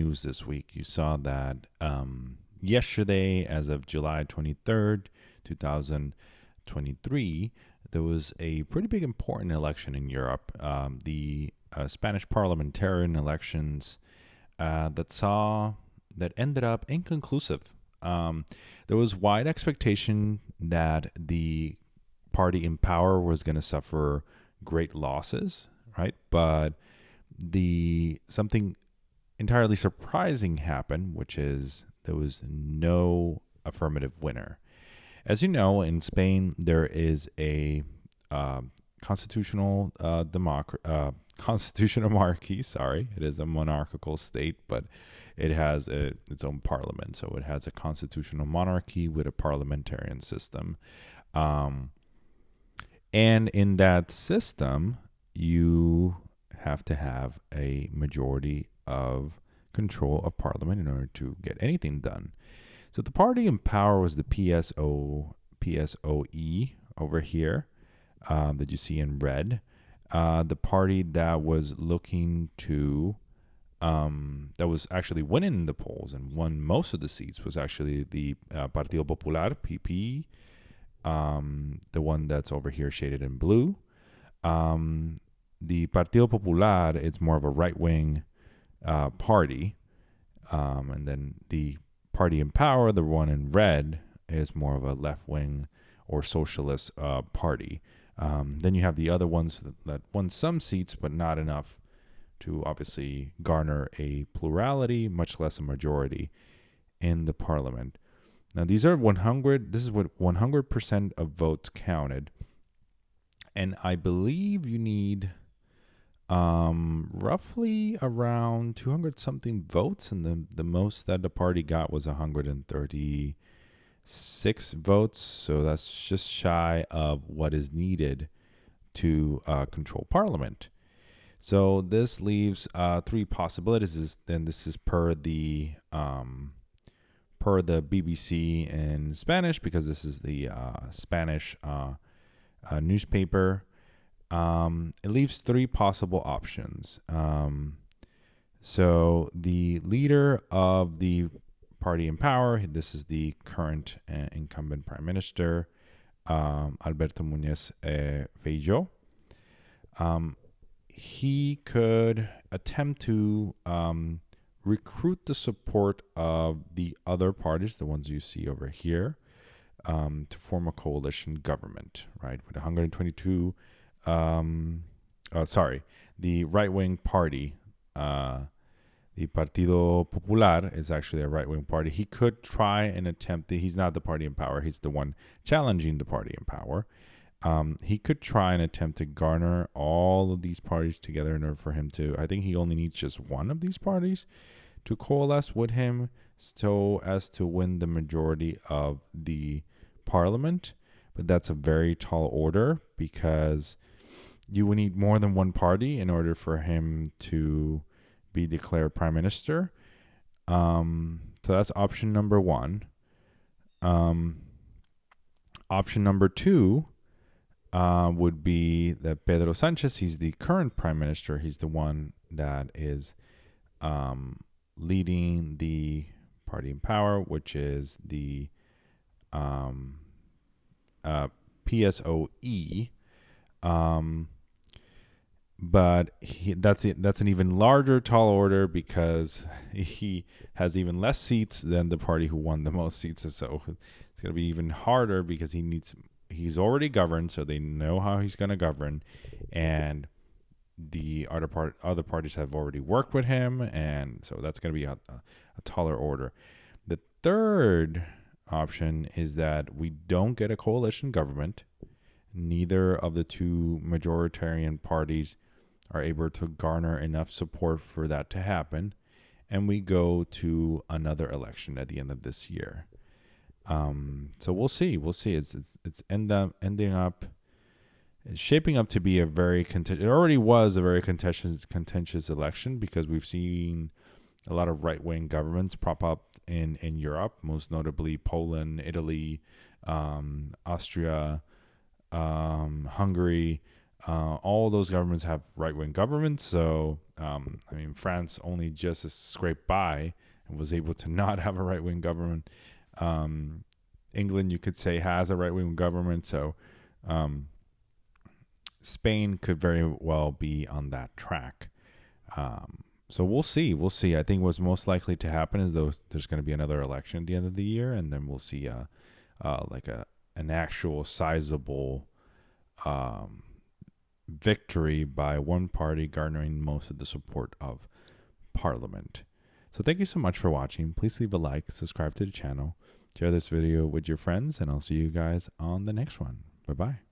news this week. You saw that yesterday, as of July 23rd, 2023, there was a pretty big important election in Europe. The Spanish parliamentarian elections that ended up inconclusive. There was wide expectation that the party in power was going to suffer great losses, right? But something entirely surprising happened, which is there was no affirmative winner. As you know, in Spain there is a constitutional constitutional monarchy. Sorry, it is a monarchical state, but it has its own parliament. So it has a constitutional monarchy with a parliamentarian system. And in that system, you have to have a majority of control of parliament in order to get anything done. So the party in power was the PSOE over here that you see in red. The party that was looking to, that was actually winning the polls and won most of the seats was actually the Partido Popular, PP, the one that's over here shaded in blue. The Partido Popular, it's more of a right-wing party. And then the party in power, the one in red, is more of a left-wing or socialist party. Then you have the other ones that won some seats, but not enough to obviously garner a plurality, much less a majority in the parliament. Now, this is what 100% of votes counted. And I believe you need roughly around 200 something votes. And the most that the party got was 136 votes. So that's just shy of what is needed to control parliament. So this leaves three possibilities. This is per the BBC in Spanish, because this is the Spanish newspaper. It leaves three possible options. So the leader of the party in power, this is the current incumbent prime minister, Alberto Muñoz Feijóo. He could attempt to recruit the support of the other parties, the ones you see over here, to form a coalition government, right? With 122, the right-wing party, the Partido Popular is actually a right-wing party. He could try and attempt, he's not the party in power, he's the one challenging the party in power. He could try and attempt to garner all of these parties together in order for him to, I think he only needs just one of these parties to coalesce with him so as to win the majority of the parliament. But that's a very tall order, because you would need more than one party in order for him to be declared prime minister. So that's option number one. Option number two would be that Pedro Sanchez, he's the current prime minister. He's the one that is leading the party in power, which is the PSOE. But that's an even larger tall order, because he has even less seats than the party who won the most seats. So it's going to be even harder, because he's already governed, so they know how he's going to govern, and the other parties have already worked with him, and so that's going to be a taller order. The third option is that we don't get a coalition government. Neither of the two majoritarian parties are able to garner enough support for that to happen, and we go to another election at the end of this year. So we'll see. It's shaping up to be a very it already was a very contentious election, because we've seen a lot of right-wing governments prop up in Europe, most notably Poland, Italy, Austria, Hungary, All those governments have right-wing governments. So, France only just scraped by and was able to not have a right-wing government. England, you could say, has a right-wing government. So, Spain could very well be on that track. So we'll see. We'll see. I think what's most likely to happen is there's going to be another election at the end of the year, and then we'll see an actual sizable victory by one party garnering most of the support of Parliament. So thank you so much for watching. Please leave a like, subscribe to the channel, share this video with your friends, and I'll see you guys on the next one. Bye-bye.